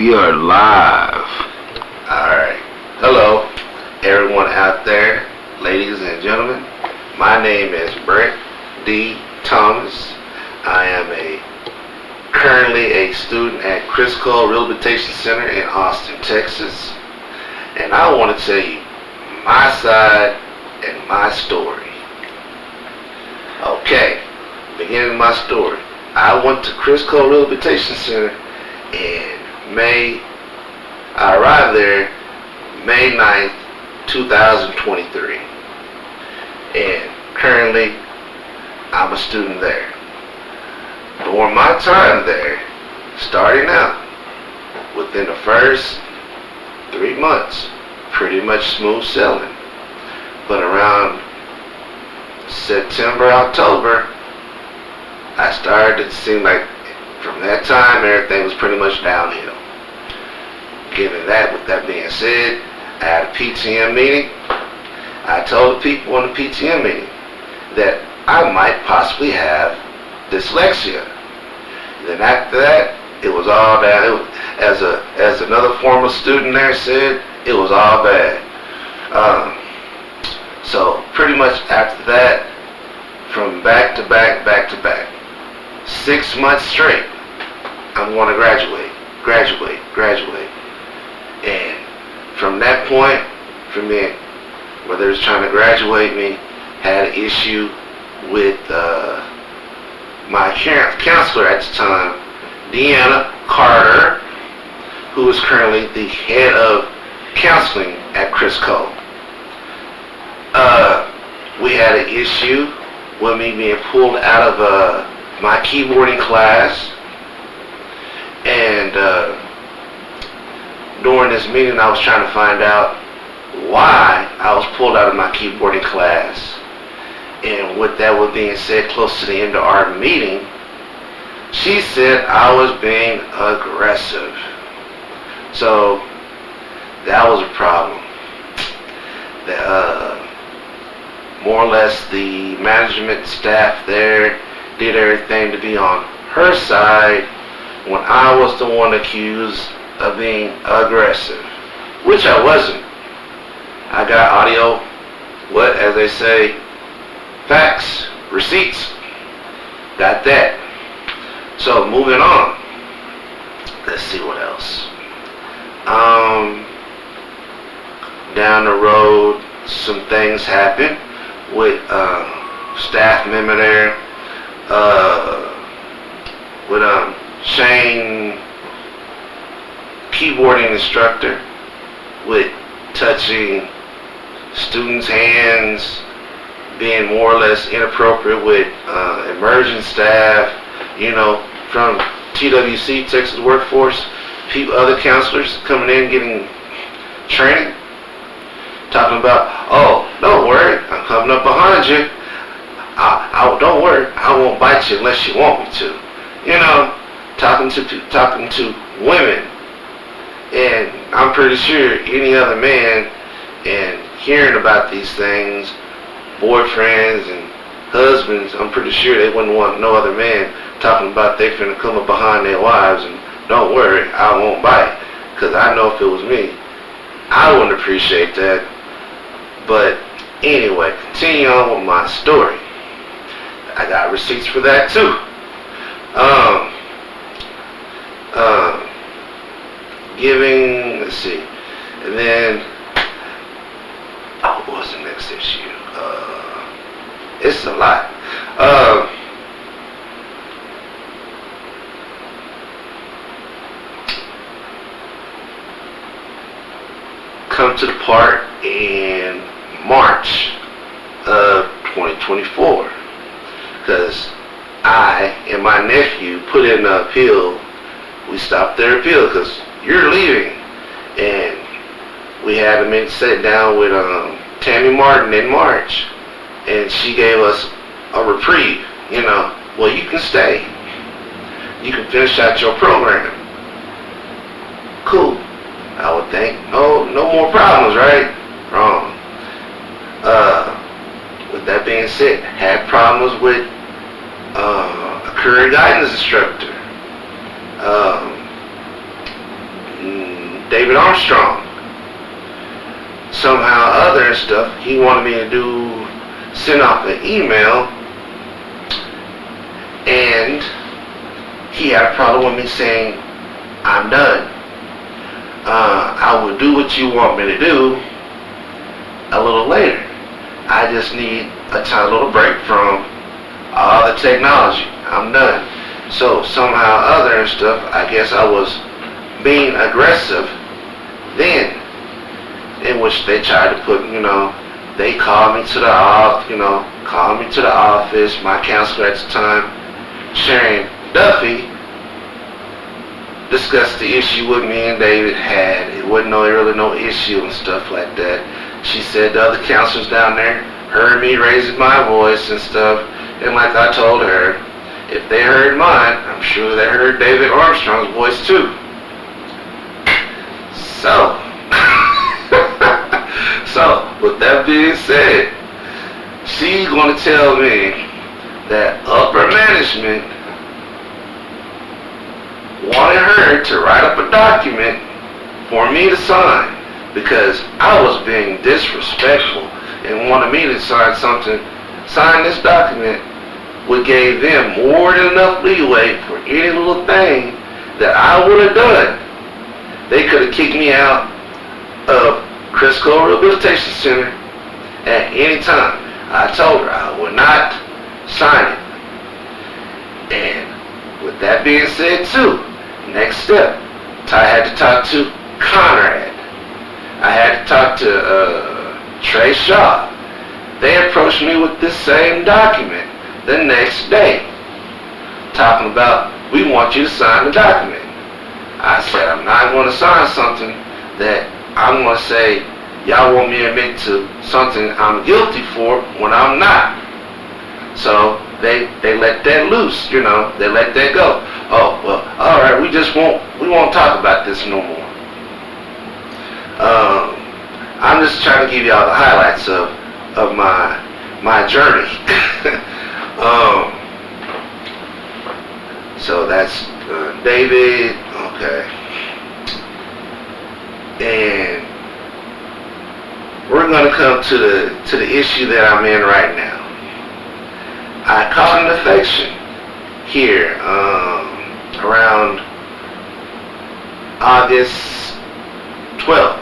We are live. Alright. Hello, everyone out there, ladies and gentlemen. My name is Brent Thomas. I am currently a student at Criss Cole Rehabilitation Center in Austin, Texas. And I want to tell you my side and my story. Okay, beginning my story. I went to Criss Cole Rehabilitation Center in May. I arrived there May 9th, 2023. And currently, I'm a student there. During my time there, starting out, within the first 3 months, pretty much smooth sailing. But around September, October, I started to seem like from that time everything was pretty much downhill. With that being said, I had a PTM meeting. I told the people in the PTM meeting that I might possibly have dyslexia. Then after that, it was all down. As another former student there said, it was all bad. So pretty much after that, from back to back, 6 months straight, I'm going to graduate. And from that point, for me, whether it's trying to graduate me, had an issue with my counselor at the time, Deanna Carter, who is currently the head of counseling at Criss Cole. We had an issue with me being pulled out of my keyboarding class, and during this meeting I was trying to find out why I was pulled out of my keyboarding class. And with that was being said, close to the end of our meeting, she said I was being aggressive. So that was a problem. More or less the management staff there did everything to be on her side when I was the one accused of being aggressive, which I wasn't. I got audio, as they say, facts, receipts, got that. So moving on, let's see what else. Down the road, some things happened with staff member there, with Shane, keyboarding instructor, with touching students' hands, being more or less inappropriate with emerging staff, from TWC, Texas Workforce, other counselors coming in getting training, talking about, oh, don't worry, I'm coming up behind you. Don't worry, I won't bite you unless you want me to. Talking to women. And I'm pretty sure any other man, and hearing about these things, boyfriends and husbands, I'm pretty sure they wouldn't want no other man talking about they finna come up behind their wives and don't worry, I won't bite. Because I know if it was me, I wouldn't appreciate that. But anyway, continue on with my story. I got receipts for that too. Let's see, and then, what was the next issue? It's a lot. Come to the part in March of 2024, because I and my nephew put in an appeal. We stopped their appeal because you're leaving, and we had a sit down with Tammy Martin in March, and she gave us a reprieve. Well, you can stay, you can finish out your program. Cool, I would think. No more problems, right? Wrong. With that being said, had problems with a career guidance instructor. David Armstrong. Somehow or other and stuff, he wanted me to send off an email, and he had a problem with me saying, I'm done. I will do what you want me to do a little later. I just need a tiny little break from all the technology. I'm done. So somehow or other and stuff, I guess I was being aggressive then, in which they tried to put, they called me to the office. My counselor at the time, Sharon Duffy, discussed the issue with me and David had. It wasn't really no issue and stuff like that. She said the other counselors down there heard me raising my voice and stuff, and like I told her, if they heard mine, I'm sure they heard David Armstrong's voice too. So, with that being said, she's going to tell me that upper management wanted her to write up a document for me to sign because I was being disrespectful and wanted me to sign this document, which gave them more than enough leeway for any little thing that I would have done. They could have kicked me out of Criss Cole Rehabilitation Center at any time. I told her I would not sign it. And with that being said too, next step, I had to talk to Conrad. I had to talk to Trey Shaw. They approached me with this same document the next day, talking about, we want you to sign the document. I said, I'm not going to sign something that I'm going to say, y'all want me to admit to something I'm guilty for when I'm not. So they let that loose, they let that go. Oh, well, all right, we won't talk about this no more. I'm just trying to give y'all the highlights of my journey. So that's David, okay. And we're going to come to the issue that I'm in right now. I caught an infection here around August 12th,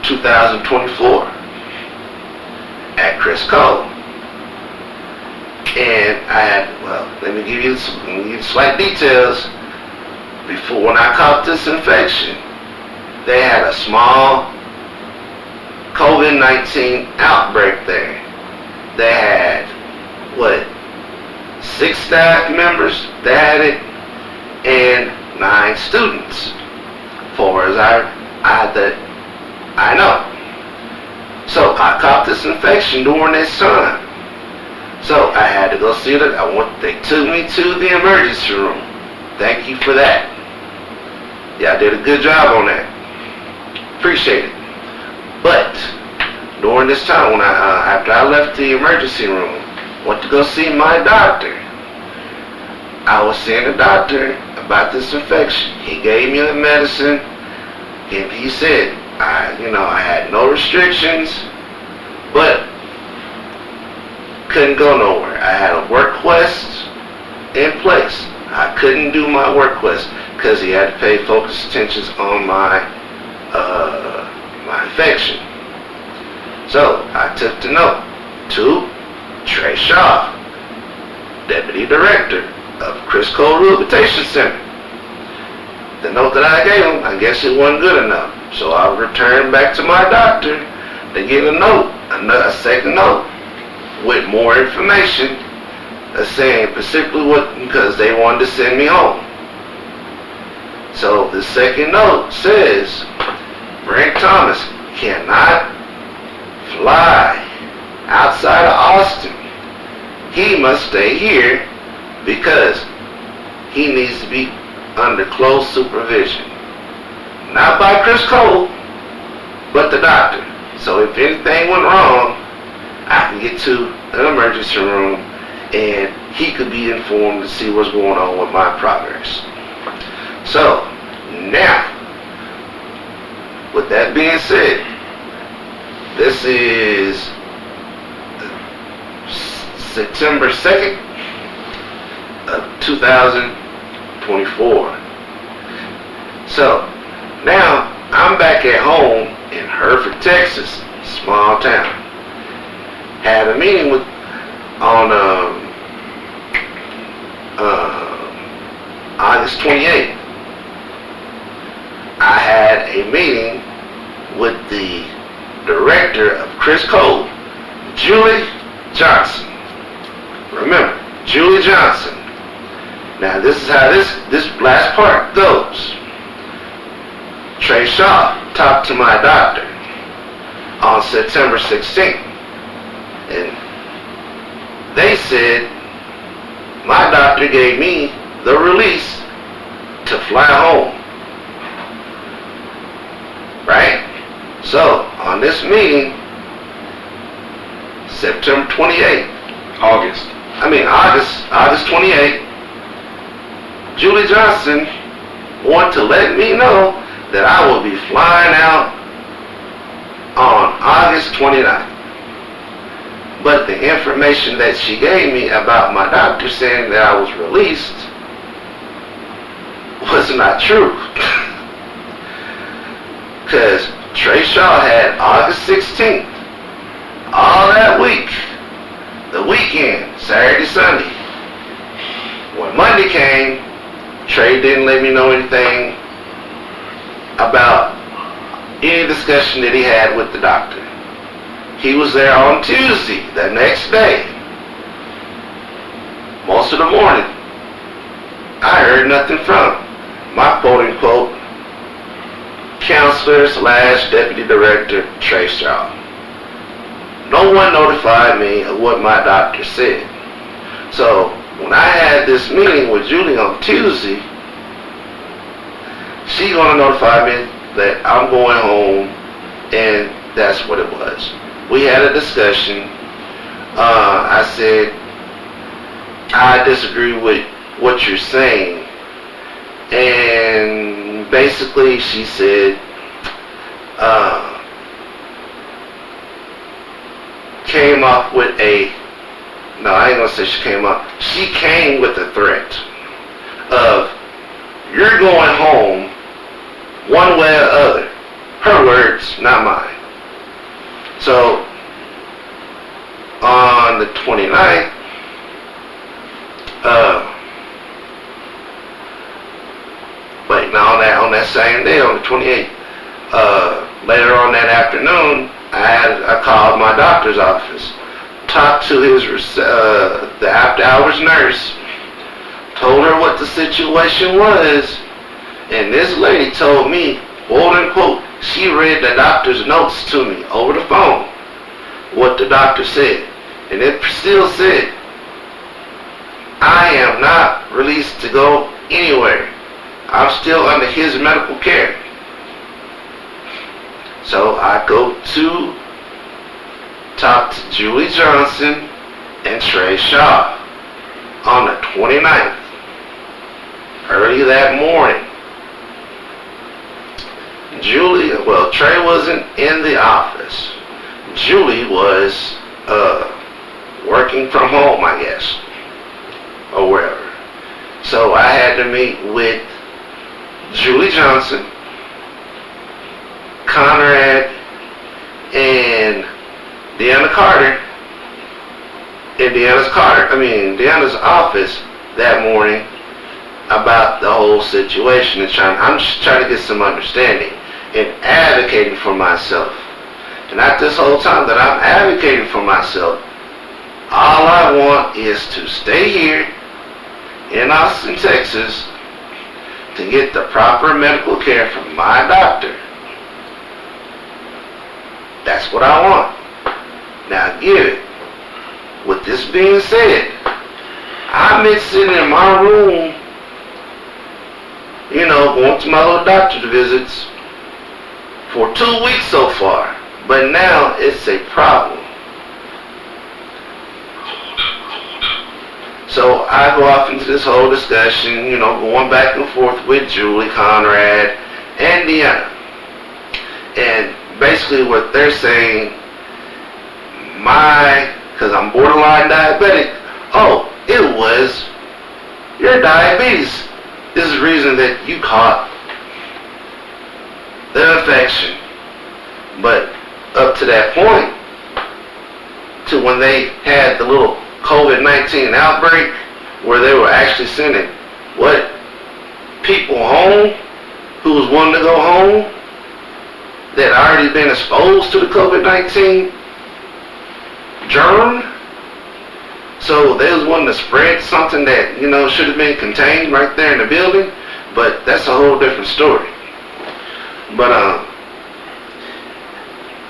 2024 at Criss Cole. And I had, let me give you some slight details. Before, when I caught this infection, they had a small COVID-19 outbreak there. They had, 6 staff members that had it and 9 students, far as I know. So I caught this infection during this time. So I had to go see it. They took me to the emergency room. Thank you for that. Yeah, I did a good job on that. Appreciate it. But during this time, when after I left the emergency room, went to go see my doctor. I was seeing the doctor about this infection. He gave me the medicine, and he said, I had no restrictions, but couldn't go nowhere. I had a work quest in place. I couldn't do my work quest because he had to pay focused attention on my infection. So I took the note to Trey Shaw, Deputy Director of Criss Cole Rehabilitation Center. The note that I gave him, I guess it wasn't good enough. So I returned back to my doctor to get a second note with more information, saying specifically because they wanted to send me home. So the second note says, Brent Thomas cannot fly outside of Austin. He must stay here because he needs to be under close supervision. Not by Criss Cole, but the doctor. So if anything went wrong, I can get to an emergency room and he could be informed to see what's going on with my progress. So Now, with that being said, this is September 2nd of 2024. So, now I'm back at home in Hereford, Texas, small town. Had a meeting on August 28th. I had a meeting with the director of Criss Cole, Julie Johnson. Remember, Julie Johnson. Now this is how this last part goes. Trey Shaw talked to my doctor on September 16th, and they said my doctor gave me the release to fly home. Right? So, on this meeting, September 28th, August 28th, Julie Johnson wanted to let me know that I will be flying out on August 29th. But the information that she gave me about my doctor saying that I was released was not true. Because Trey Shaw had August 16th, all that week, the weekend, Saturday, Sunday. When Monday came, Trey didn't let me know anything about any discussion that he had with the doctor. He was there on Tuesday, the next day. Most of the morning, I heard nothing from my quote-unquote counselor / deputy director, Trey Shaw. No one notified me of what my doctor said. So, when I had this meeting with Julie on Tuesday, she's going to notify me that I'm going home, and that's what it was. We had a discussion. I said, I disagree with what you're saying. And basically she said, came up with no, I ain't gonna say she came up. She came with a threat of, you're going home one way or other. Her words, not mine. So, on the 29th, on that same day, on the 28th, later on that afternoon, I called my doctor's office, talked to the after-hours nurse, told her what the situation was, and this lady told me, quote-unquote, she read the doctor's notes to me over the phone, what the doctor said, and it still said, I am not released to go anywhere. I'm still under his medical care. So I go to talk to Julie Johnson and Trey Shaw on the 29th, early that morning. Trey wasn't in the office. Julie was working from home, I guess, or wherever. So I had to meet with Julie Johnson, Conrad, and Deanna Carter in Deanna's office that morning about the whole situation, and I'm just trying to get some understanding and advocating for myself. And at this whole time that I'm advocating for myself, all I want is to stay here in Austin, Texas, to get the proper medical care from my doctor. That's what I want. Now get it. With this being said, I've been sitting in my room, going to my little doctor's visits for 2 weeks so far. But now it's a problem. So I go off into this whole discussion, you know, going back and forth with Julie, Conrad, and Deanna. And basically what they're saying, because I'm borderline diabetic, oh, it was your diabetes is the reason that you caught the infection. But up to that point, to when they had the little COVID-19 outbreak, where they were actually sending people home who was wanting to go home that already been exposed to the COVID-19 germ. So they was wanting to spread something that, you know, should have been contained right there in the building, but that's a whole different story. But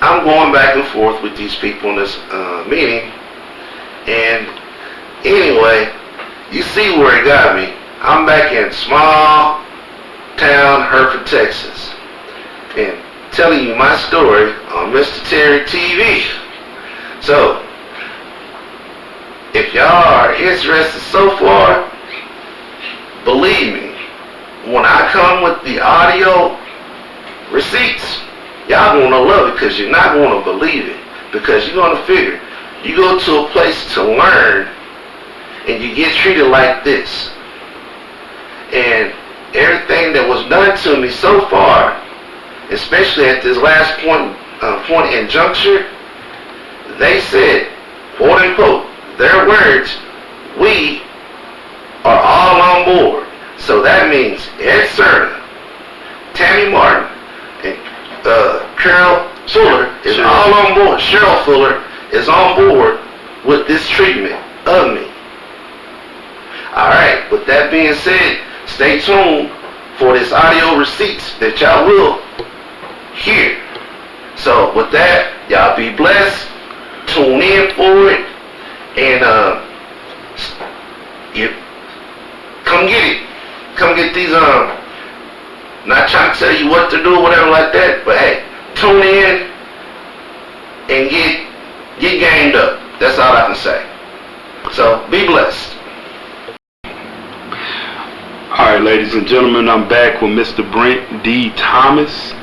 I'm going back and forth with these people in this meeting, and anyway, you see where it got me. I'm back in small town Hereford, Texas, and telling you my story on MR.TerryTV. So, if y'all are interested so far, believe me, when I come with the audio receipts, y'all gonna love it, because you're not gonna believe it, because you're gonna figure, you go to a place to learn and you get treated like this, and everything that was done to me so far, especially at this last point in juncture, they said, quote unquote, their words, we are all on board. So that means Ed Cerna, Tammy Martin, and Carol Fuller is all on board. Cheryl Fuller is on board with this treatment of me. Alright, with that being said, stay tuned for this audio receipts that y'all will hear. So with that, y'all be blessed. Tune in for it. And you come get it. Come get these not trying to tell you what to do or whatever like that, but hey, tune in and get gamed up. That's all I can say. So be blessed. Alright, ladies and gentlemen, I'm back with Mr. Brent D. Thomas.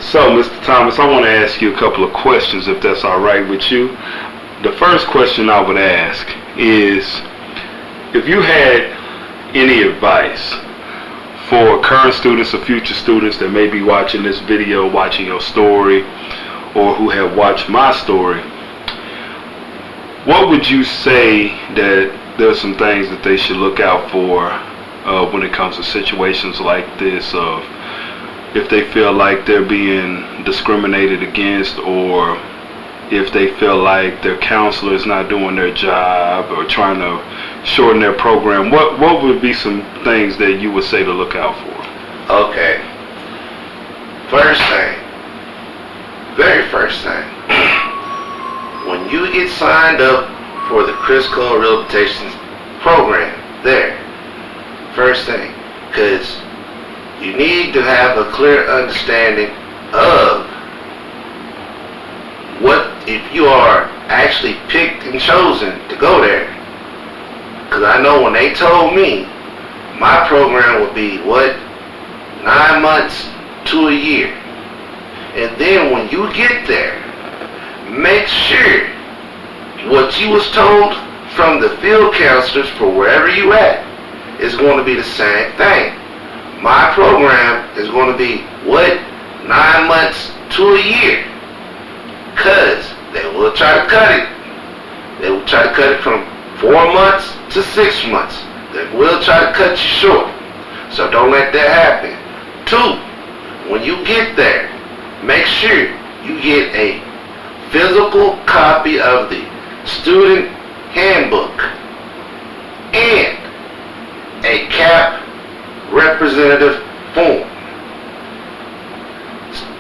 So, Mr. Thomas, I want to ask you a couple of questions, if that's alright with you. The first question I would ask is, if you had any advice for current students or future students that may be watching this video, watching your story, or who have watched my story, what would you say that there's some things that they should look out for when it comes to situations like this, of if they feel like they're being discriminated against, or if they feel like their counselor is not doing their job or trying to shorten their program? What would be some things that you would say to look out for? Okay. First thing, very first thing, when you get signed up for the Criss Cole Rehabilitation program, first thing, because you need to have a clear understanding of what, if you are actually picked and chosen to go there. Because I know when they told me my program would be 9 months to a year, and then when you get there, make sure what you was told from the field counselors for wherever you at is going to be the same thing. My program is going to be 9 months to a year. Because they will try to cut it. They will try to cut it from 4 months to 6 months. They will try to cut you short. So don't let that happen. 2, when you get there, make sure you get a physical copy of the student handbook and a CAP representative form.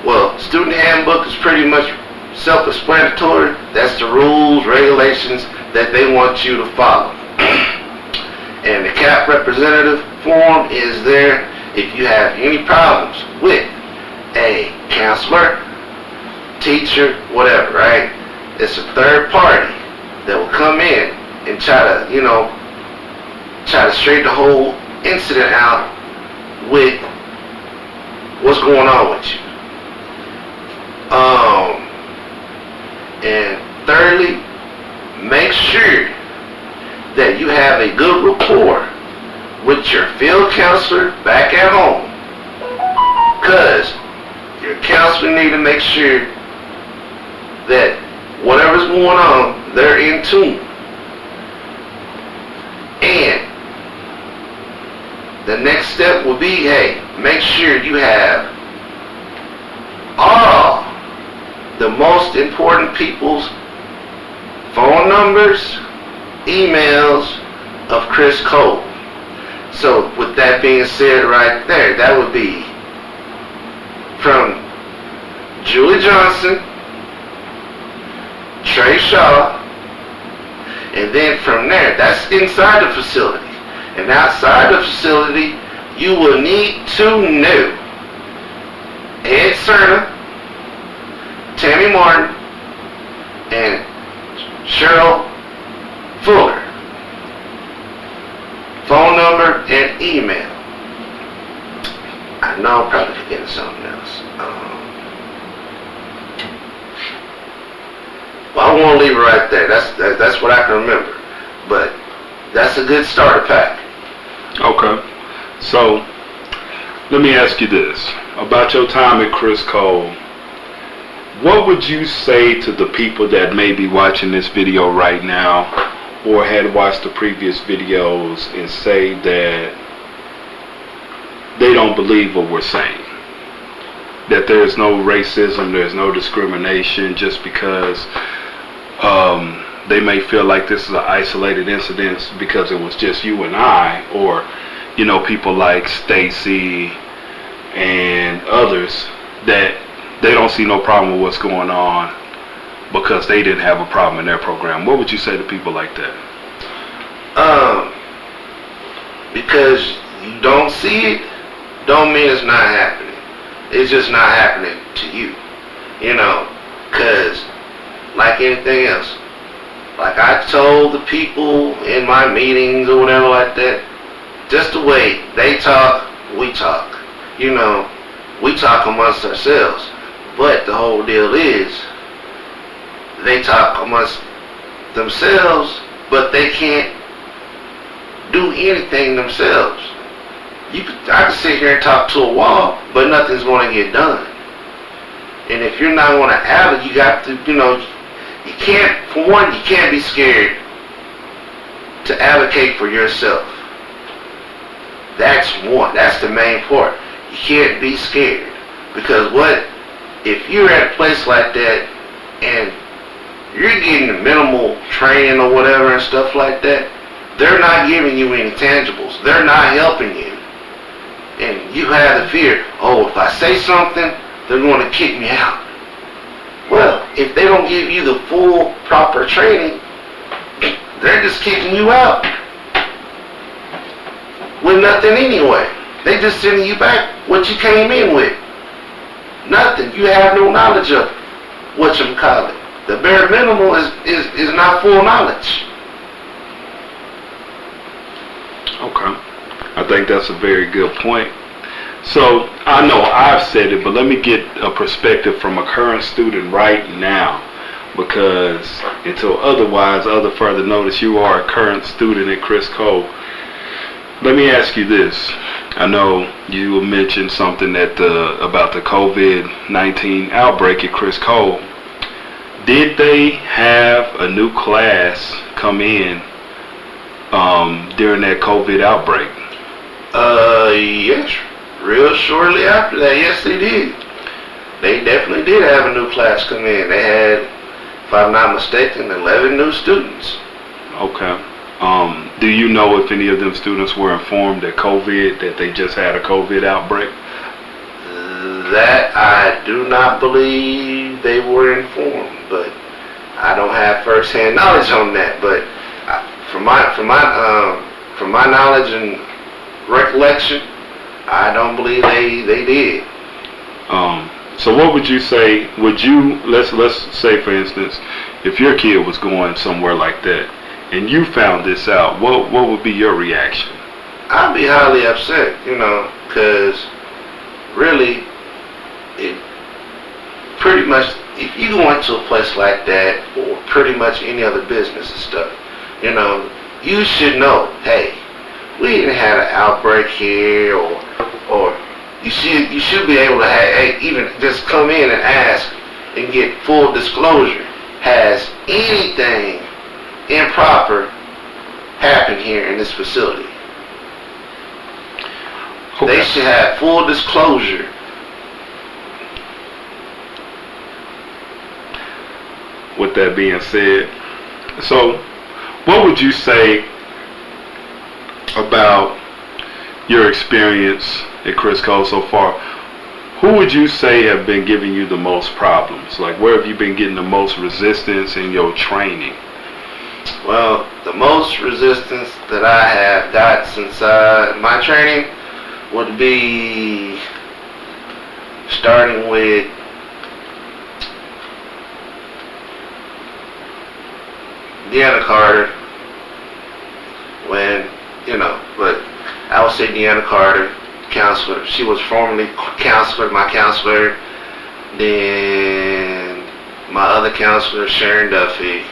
Well, student handbook is pretty much self-explanatory. That's the rules, regulations that they want you to follow. And the CAP representative form is there if you have any problems with a counselor, teacher, whatever, right? It's a third party that will come in and try to, try to straighten the whole incident out with what's going on with you. And thirdly, make sure that you have a good rapport with your field counselor back at home, because your counselor need to make sure that whatever's going on, they're in tune. And the next step will be, hey, make sure you have all the most important people's phone numbers, emails of Criss Cole. So with that being said right there, that would be from Julie Johnson, Trey Shaw, and then from there, that's inside the facility. And outside the facility, you will need to know Ed Cerna, Tammy Martin, and Cheryl Fuller. Phone number and email. I know I'm probably forgetting something else. Well, I won't leave it right there. That's what I can remember. But that's a good starter pack. Okay. So, let me ask you this. About your time at Criss Cole, what would you say to the people that may be watching this video right now or had watched the previous videos and say that they don't believe what we're saying? That there's no racism, there's no discrimination just because they may feel like this is an isolated incident because it was just you and I, or you know, people like Stacy and others, that they don't see no problem with what's going on because they didn't have a problem in their program. What would you say to people like that? Because you don't see it, don't mean it's not happening. It's just not happening to you. You know, because like anything else, like I told the people in my meetings or whatever like that, just the way they talk, we talk. You know, we talk amongst ourselves. But the whole deal is, they talk amongst themselves, but they can't do anything themselves. I can sit here and talk to a wall, but nothing's going to get done. And if you're not going to have it, you got to, you know, you can't, for one, you can't be scared to advocate for yourself. That's one. That's the main part. You can't be scared. Because what, if you're at a place like that and you're getting the minimal training or whatever and stuff like that, they're not giving you any tangibles. They're not helping you. And you have the fear, oh, if I say something, they're going to kick me out. Well, if they don't give you the full, proper training, they're just kicking you out with nothing anyway. They just sending you back what you came in with. Nothing. You have no knowledge of whatchamacallit. The bare minimum is not full knowledge. Okay. I think that's a very good point. So, I know I've said it, but let me get a perspective from a current student right now, because until otherwise, further notice, you are a current student at Criss Cole. Let me ask you this. I know you mentioned something that about the COVID-19 outbreak at Criss Cole. Did they have a new class come in during that COVID outbreak? Yes. Real shortly after that, yes, they did. They definitely did have a new class come in. They had, if I'm not mistaken, 11 new students. Okay. Do you know if any of them students were informed that they just had a COVID outbreak? That I do not believe they were informed, but I don't have first-hand knowledge on that. But from my knowledge and recollection, I don't believe they did. So what would you say? Would you let's say, for instance, if your kid was going somewhere like that and you found this out, what would be your reaction? I'd be highly upset, because really, it pretty much, if you go into a place like that, or pretty much any other business and stuff, you should know, hey, we didn't have an outbreak here, or you should be able to even just come in and ask and get full disclosure. Has anything improper happened here in this facility? Okay. They should have full disclosure. With that being said, so what would you say about your experience at Criss Cole so far? Who would you say have been giving you the most problems? Like, where have you been getting the most resistance in your training? Well, the most resistance that I have got since my training would be starting with Deanna Carter, when, but I would say Deanna Carter, counselor. She was formerly my counselor. Then my other counselor, Sharon Duffy.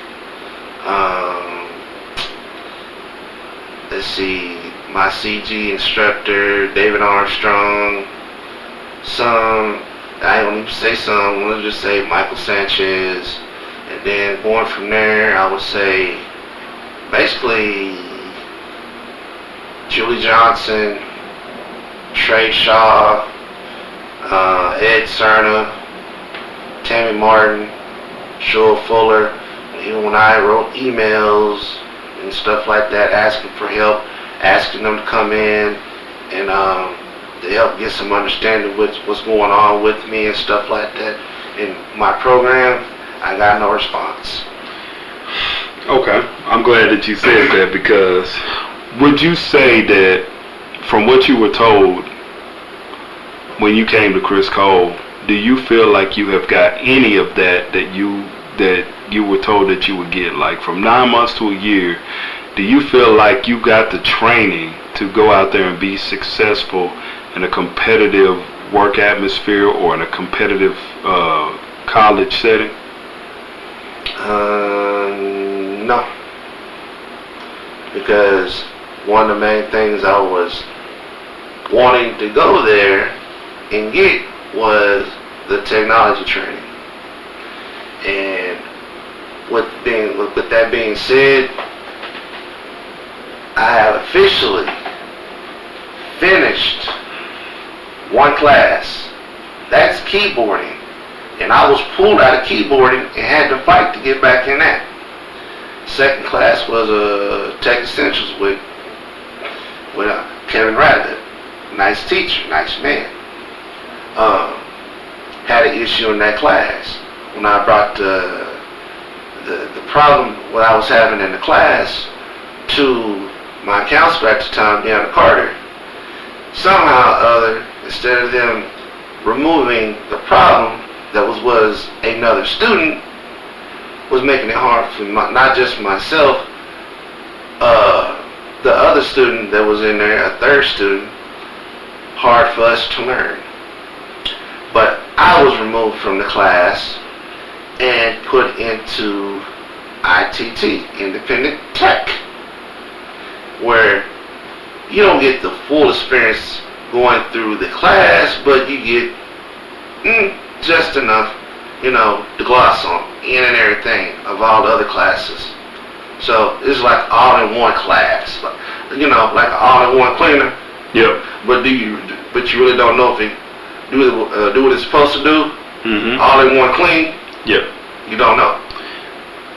Let's see, my CG instructor, David Armstrong. I don't even say some, I'm gonna just say Michael Sanchez. And then going from there, I would say basically Julie Johnson, Trey Shaw, Ed Cerna, Tammy Martin, Joel Fuller. Even when I wrote emails and stuff like that, asking for help, asking them to come in and to help get some understanding with what's going on with me and stuff like that in my program, I got no response. Okay, I'm glad that you said that, because would you say that from what you were told when you came to Criss Cole, do you feel like you have got any of that you were told that you would get? Like from 9 months to a year, do you feel like you got the training to go out there and be successful in a competitive work atmosphere or in a competitive college setting? No. Because one of the main things I was wanting to go there and get was the technology training. And with that being said, I have officially finished one class. That's keyboarding. And I was pulled out of keyboarding and had to fight to get back in that. Second class was Tech Essentials with Kevin Radlett. Nice teacher, nice man. Had an issue in that class. When I brought the problem what I was having in the class to my counselor at the time, Deanna Carter, somehow or other, instead of them removing the problem that was another student, was making it hard for not just myself, the other student that was in there, a third student, hard for us to learn. But I was removed from the class and put into ITT, Independent Tech, where you don't get the full experience going through the class, but you get just enough, to gloss on in and everything of all the other classes. So it's like all-in-one class, like an all-in-one cleaner. Yep. But you really don't know if it do what it's supposed to do. Mm-hmm. All-in-one clean. Yep. You don't know.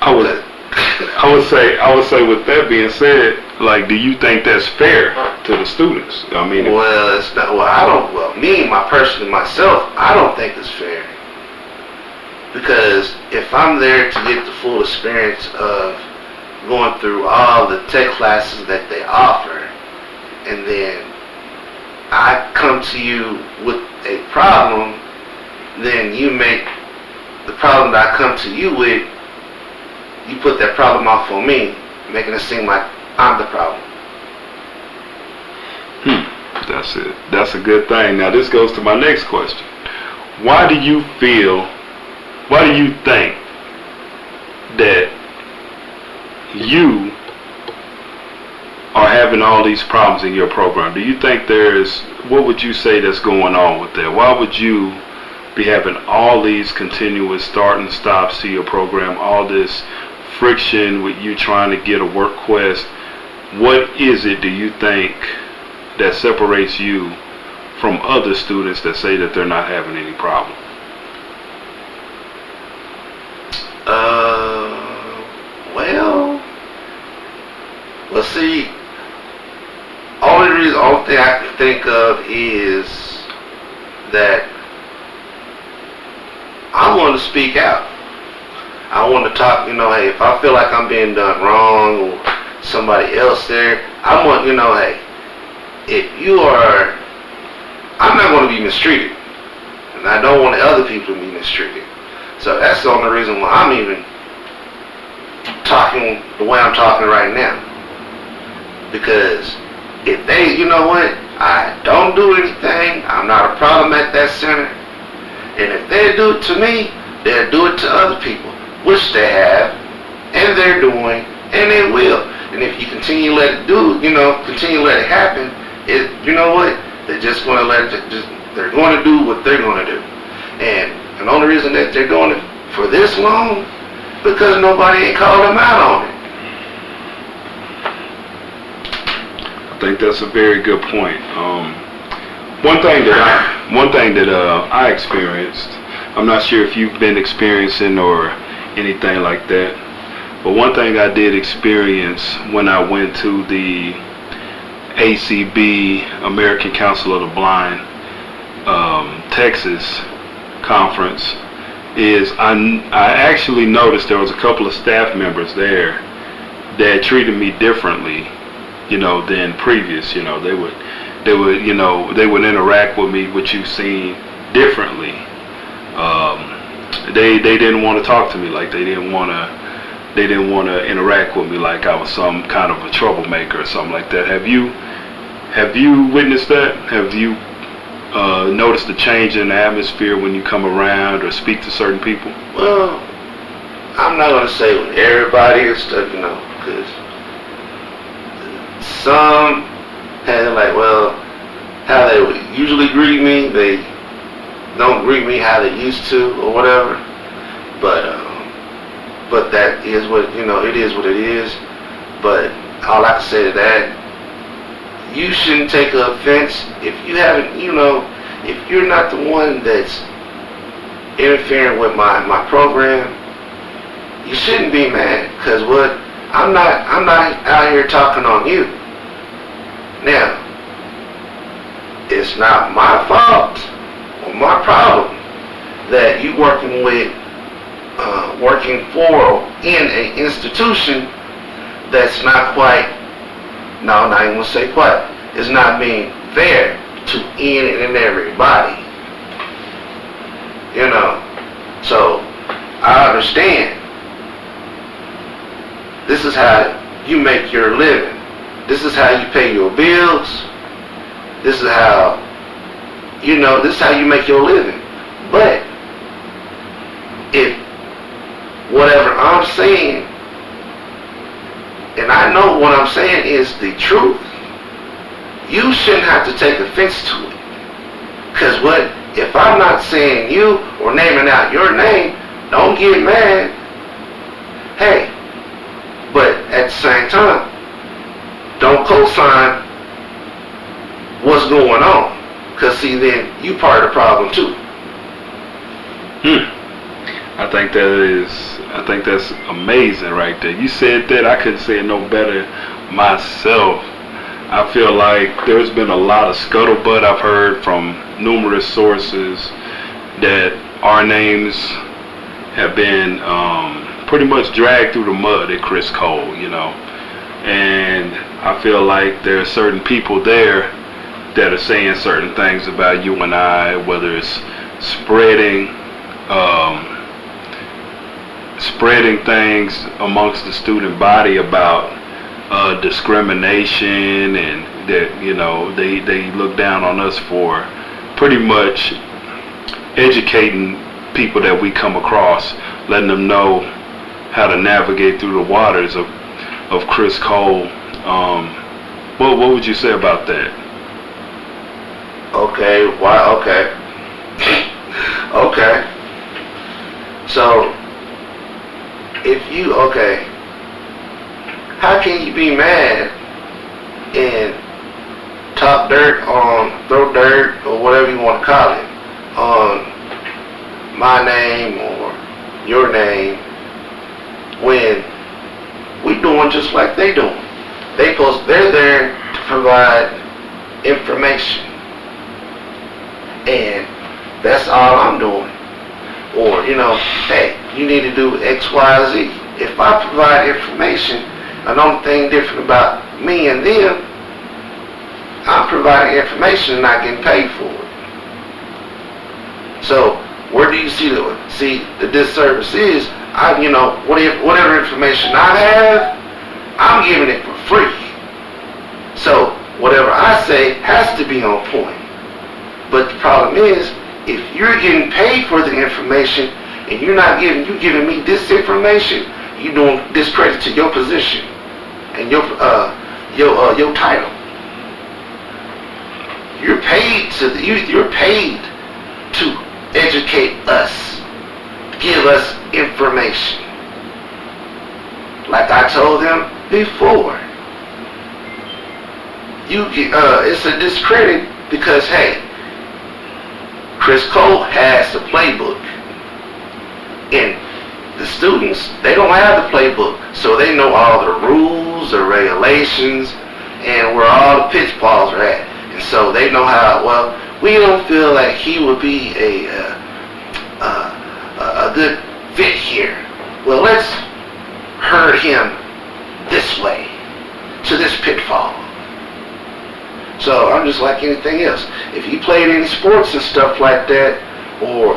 I would say with that being said, like, do you think that's fair to the students? I mean, well, it's not. Well, myself, I don't think it's fair. Because if I'm there to get the full experience of going through all the tech classes that they offer, and then I come to you with a problem, then you make the problem that I come to you with, you put that problem off on me, making it seem like I'm the problem. That's it. That's a good thing. Now this goes to my next question. Why do you think that you are having all these problems in your program? Do you think what would you say that's going on with that? Why would you be having all these continuous start and stops to your program, all this friction with you trying to get a work request? What is it, do you think, that separates you from other students that say that they're not having any problem? Well, see, only thing I can think of is that I want to speak out. I want to talk, hey, if I feel like I'm being done wrong or somebody else there, I want, hey, I'm not going to be mistreated. And I don't want other people to be mistreated. So that's the only reason why I'm even talking the way I'm talking right now. Because if they, I don't do anything, I'm not a problem at that center. And if they do it to me, they'll do it to other people, which they have, and they're doing, and they will. And if you continue to let it happen, they're just going to they're going to do what they're going to do. And the only reason that they're doing it for this long, because nobody ain't called them out on it. I think that's a very good point. One thing that I experienced, I'm not sure if you've been experiencing or anything like that, but one thing I did experience when I went to the ACB, American Council of the Blind, Texas conference, is I actually noticed there was a couple of staff members there that treated me differently, than previous. They would interact with me, which you've seen differently. They didn't want to talk to me, like they didn't want to interact with me like I was some kind of a troublemaker or something like that. Have you witnessed that? Have you noticed a change in the atmosphere when you come around or speak to certain people? Well, I'm not going to say with everybody and stuff, because some had how they would usually greet me, they don't greet me how they used to or whatever. But that is what, it is what it is. But all I can say to that, you shouldn't take offense if you haven't, if you're not the one that's interfering with my program, you shouldn't be mad, because I'm not out here talking on you. Now, it's not my fault or my problem that you working for in an institution that's not quite, no, not even gonna say quite, it's not being fair to any and everybody. So I understand. This is how you make your living. This is how you pay your bills. This is how, this is how you make your living. But if whatever I'm saying, and I know what I'm saying is the truth, you shouldn't have to take offense to it. Because if I'm not saying you or naming out your name, don't get mad. Hey, but at the same time, don't co-sign what's going on. Because see, then you part of the problem too. I think that's amazing right there. You said that, I couldn't say it no better myself. I feel like there's been a lot of scuttlebutt I've heard from numerous sources that our names have been pretty much dragged through the mud at Criss Cole, and I feel like there are certain people there that are saying certain things about you and I, whether it's spreading things amongst the student body about discrimination, and that, you know, they look down on us for pretty much educating people that we come across, letting them know how to navigate through the waters of Criss Cole. What would you say about that? Okay, why? Okay. Okay. So, how can you be mad and throw dirt or whatever you want to call it on my name or your name when we doing just like they doing? They're there to provide information, and that's all I'm doing. Or, you know, hey, you need to do X, Y, Z. If I provide information, and the only thing different about me and them, I'm providing information and not getting paid for it. So where do you see the disservice is? Whatever information I have, I'm giving it for free. So whatever I say has to be on point. But the problem is, if you're getting paid for the information and you're giving me this information, you're doing discredit to your position and your title. You're paid to educate us, give us information. Like I told them before, it's a discredit because, hey, Criss Cole has the playbook, and the students, they don't have the playbook, so they know all the rules, the regulations, and where all the pitfalls are at. And so they know we don't feel like he would be a good fit here. Well, let's herd him this way, to this pitfall. So I'm just like anything else. If you played any sports and stuff like that, or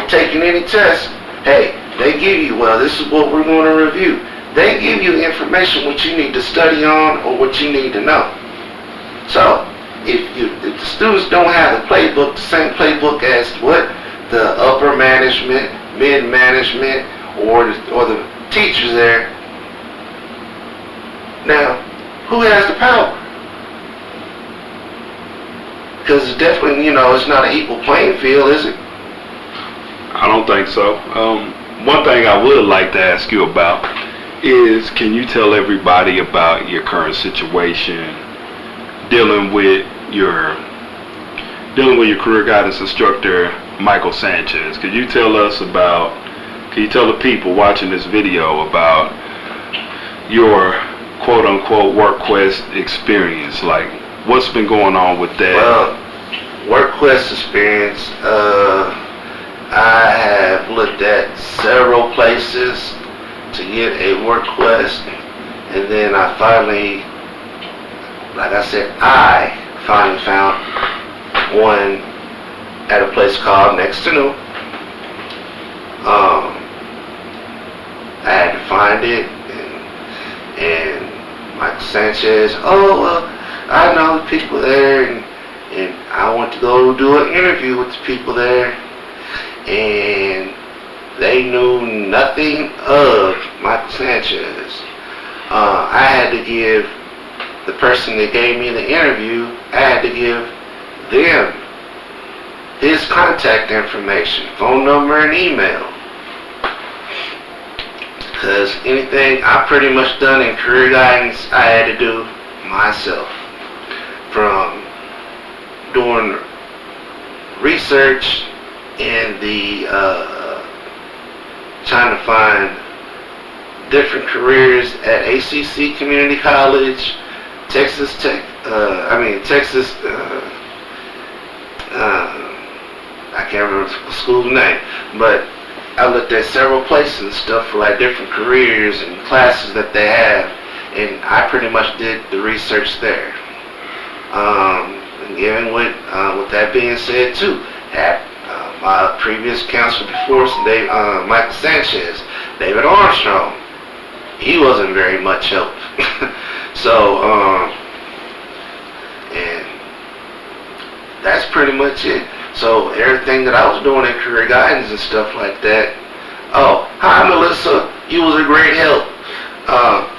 taking any tests, hey, they give you, this is what we're going to review. They give you the information what you need to study on or what you need to know. So if the students don't have the playbook, the same playbook as what the upper management, mid management, or the teachers there, now who has the power? Because it's definitely, it's not an equal playing field, is it? I don't think so. One thing I would like to ask you about is, can you tell everybody about your current situation dealing with your career guidance instructor, Michael Sanchez? Can you tell the people watching this video about your quote-unquote WorkQuest experience? Like, what's been going on with that? Well, WorkQuest experience, I have looked at several places to get a WorkQuest, and then I finally found one at a place called Next to New. I had to find it, and Michael Sanchez, I know the people there, and I went to go do an interview with the people there, and they knew nothing of Michael Sanchez. I had to give the person that gave me the interview, I had to give them his contact information, phone number, and email. Because anything I pretty much done in career guidance, I had to do myself. From doing research in the trying to find different careers at ACC Community College, Texas Tech, I can't remember the school's name, but I looked at several places and stuff for like different careers and classes that they have, and I pretty much did the research there. And given with that being said too, at my previous counselor before, Michael Sanchez, David Armstrong, he wasn't very much help. So, and that's pretty much it. So everything that I was doing in career guidance and stuff like that. Oh, hi Melissa, you was a great help.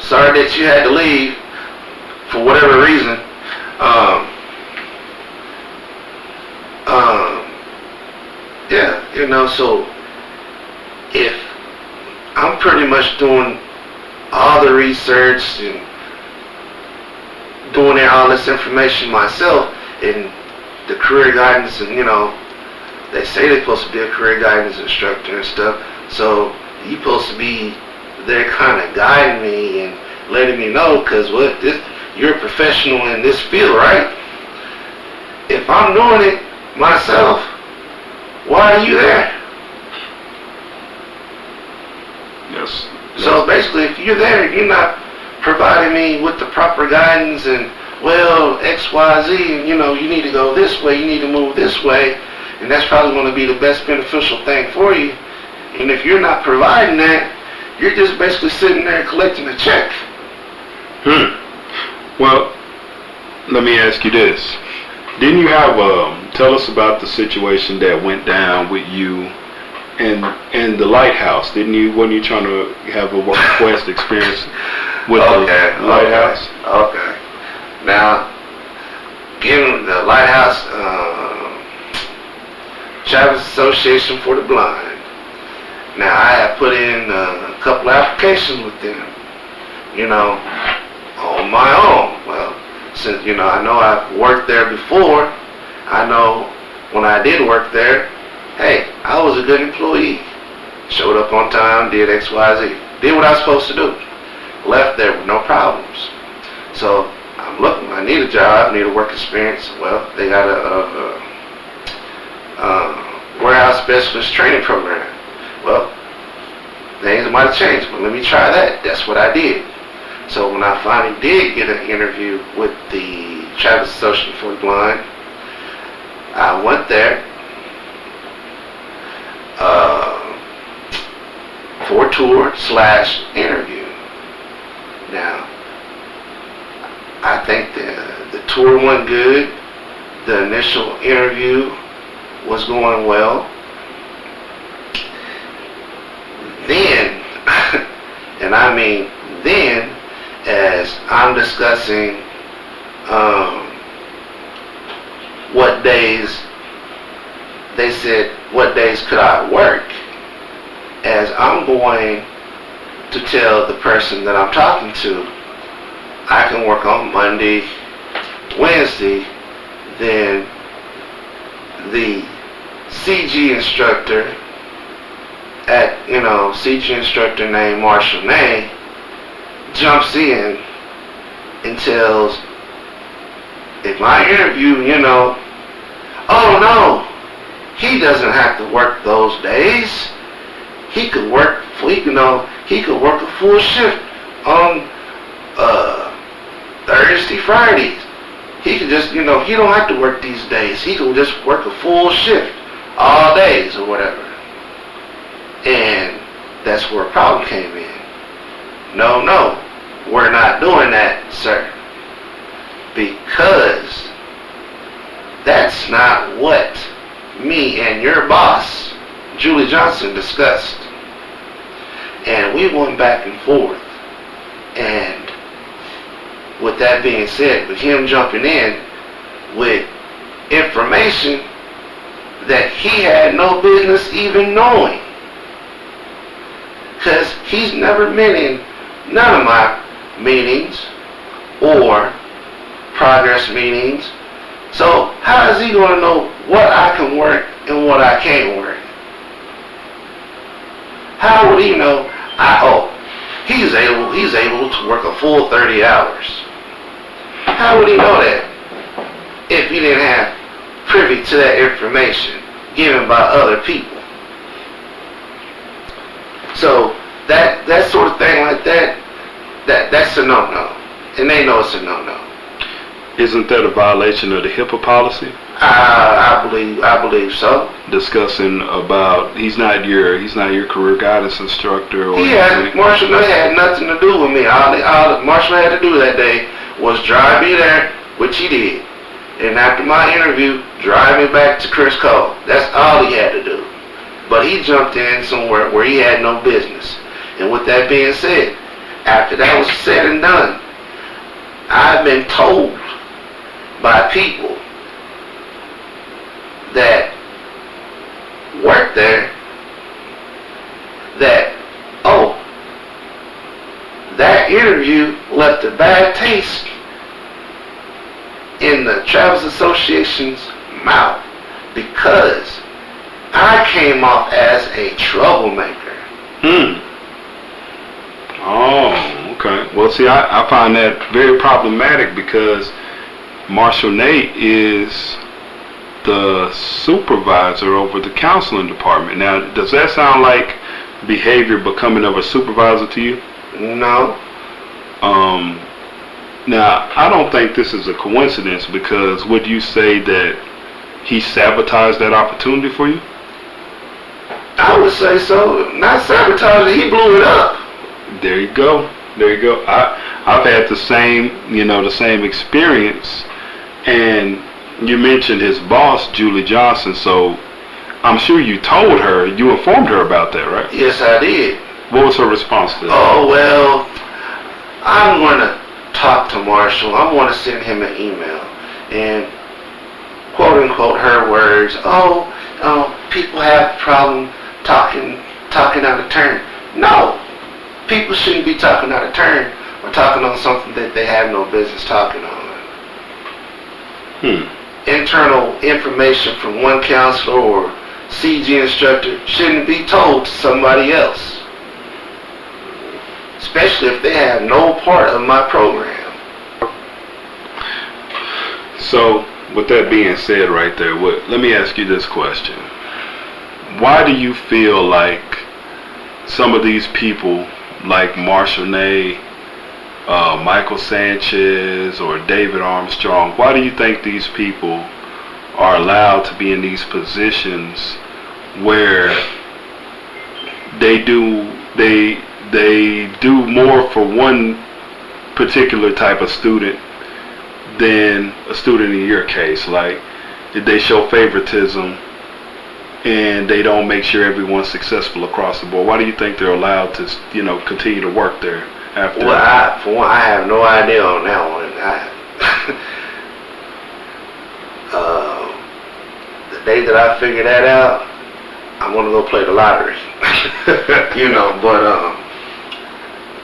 Sorry that you had to leave for whatever reason. Yeah, you know, so if I'm pretty much doing all the research and doing all this information myself, and the career guidance, and you know, they say they're supposed to be a career guidance instructor and stuff, so you're supposed to be there kind of guiding me and letting me know, because you're a professional in this field, right? If I'm doing it myself, why are you there? Yes. So basically, if you're there, you're not providing me with the proper guidance and, well, X, Y, Z, and you know, you need to go this way, you need to move this way, and that's probably going to be the best beneficial thing for you. And if you're not providing that, you're just basically sitting there collecting a check. Well, let me ask you this. Didn't you have, tell us about the situation that went down with you and the lighthouse? Wasn't you trying to have a West experience with the lighthouse? Okay. Now, given the lighthouse, Travis Association for the Blind. Now, I have put in a couple applications with them, you know, on my own. Well, since, you know, I know I've worked there before, I know when I did work there, hey, I was a good employee. Showed up on time, did X, Y, Z. Did what I was supposed to do. Left there with no problems. So, I'm looking, I need a job, I need a work experience. Well, they got a warehouse specialist training program. Well, things might have changed, but let me try that. That's what I did. So when I finally did get an interview with the Travis Association for the Blind, I went there for a tour/interview. Now, I think the tour went good. The initial interview was going well. Then, and I mean then, as I'm discussing what days, they said, what days could I work? As I'm going to tell the person that I'm talking to, I can work on Monday, Wednesday, then the CG instructor CG instructor named Marshall Nay jumps in and tells, in my interview, you know, oh no, he doesn't have to work those days. He could work, he could work a full shift on Thursday, Fridays. He could just, you know, he don't have to work these days. He could just work a full shift all days or whatever. And that's where a problem came in. No, we're not doing that, sir. Because that's not what me and your boss, Julie Johnson, discussed. And we went back and forth. And with that being said, with him jumping in with information that he had no business even knowing. Because he's never been in none of my meetings or progress meetings. So how is he going to know what I can work and what I can't work? How would he know? He's able to work a full 30 hours. How would he know that if he didn't have privy to that information given by other people? So that sort of thing like that's a no-no. And they know it's a no-no. Isn't that a violation of the HIPAA policy? I believe so. Discussing about he's not your career guidance instructor or Marshall had nothing to do with me. All Marshall had to do that day was drive me there, which he did. And after my interview, drive me back to Criss Cole. That's all he had to do. But he jumped in somewhere where he had no business. And with that being said, after that was said and done, I've been told by people that work there that, oh, that interview left a bad taste in the Travelers Association's mouth because I came off as a troublemaker. Oh, okay. Well, see, I find that very problematic because Marshall Nate is the supervisor over the counseling department. Now, does that sound like behavior becoming of a supervisor to you? No. Now, I don't think this is a coincidence because would you say that he sabotaged that opportunity for you? I would say so. Not sabotaging, he blew it up. There you go. There you go. I've had the same experience, and you mentioned his boss, Julie Johnson, so I'm sure you informed her about that, right? Yes, I did. What was her response to that? Oh, well, I'm going to talk to Marshall. I'm going to send him an email. And, quote unquote, her words, people have a problem talking out of turn. No, people shouldn't be talking out of turn or talking on something that they have no business talking on. Internal information from one counselor or CG instructor shouldn't be told to somebody else, especially if they have no part of my program. So, with that being said right there, let me ask you this question. Why do you feel like some of these people, like Marshall Ney, Michael Sanchez, or David Armstrong, why do you think these people are allowed to be in these positions where they do more for one particular type of student than a student in your case? Like, did they show favoritism and they don't make sure everyone's successful across the board? Why do you think they're allowed to, continue to work there after? Well, I have no idea on that one. The day that I figure that out, I'm gonna go play the lottery.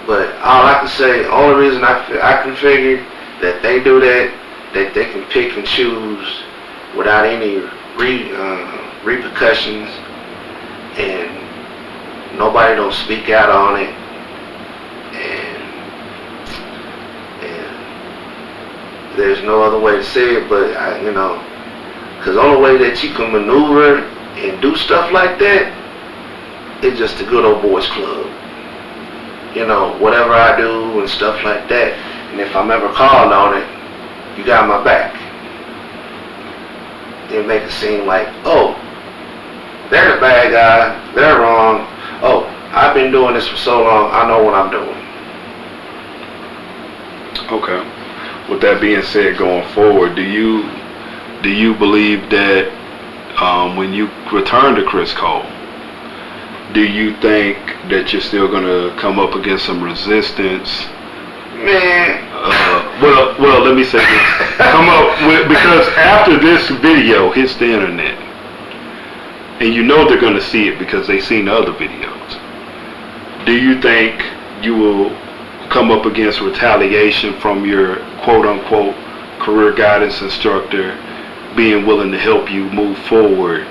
But all I can say, the only reason I can figure that they do that they can pick and choose without any repercussions, and nobody don't speak out on it, and there's no other way to say it, but because the only way that you can maneuver and do stuff like that is just a good old boys club. Whatever I do and stuff like that, and if I'm ever called on it, you got my back. They make it seem like, oh, they're the bad guy, they're wrong. Oh, I've been doing this for so long, I know what I'm doing. Okay. With that being said, going forward, do you believe that when you return to Criss Cole, do you think that you're still going to come up against some resistance? Man. Well, let me say this. Because after this video hits the internet, and they're going to see it because they've seen the other videos, do you think you will come up against retaliation from your quote-unquote career guidance instructor being willing to help you move forward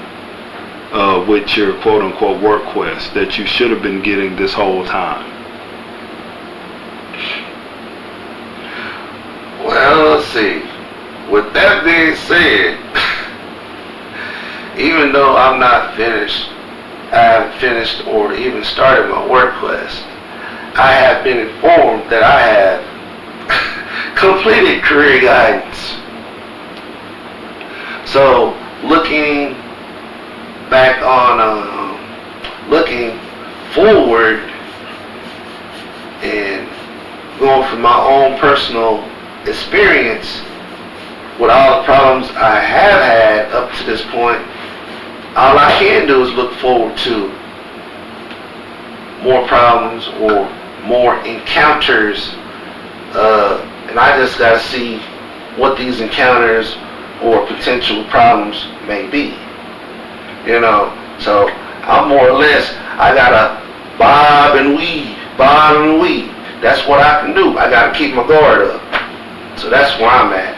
with your quote-unquote work quest that you should have been getting this whole time? Well, let's see. With that being said, even though I'm not finished, I haven't finished or even started my work quest, I have been informed that I have completed career guidance. So looking back on, looking forward and going from my own personal experience with all the problems I have had up to this point, all I can do is look forward to more problems or more encounters, and I just got to see what these encounters or potential problems may be, you know. So I'm more or less, I gotta bob and weave. That's what I can do. I gotta keep my guard up. So that's where I'm at.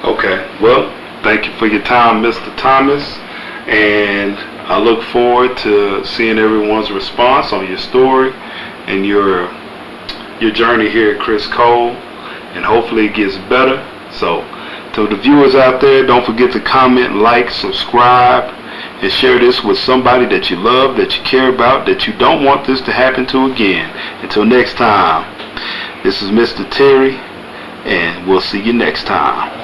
Okay, well, thank you for your time, Mr. Thomas, and I look forward to seeing everyone's response on your story and your journey here at Criss Cole, and hopefully it gets better. So to the viewers out there, don't forget to comment, like, subscribe, and share this with somebody that you love, that you care about, that you don't want this to happen to again. Until next time, this is Mr. Terry, and we'll see you next time.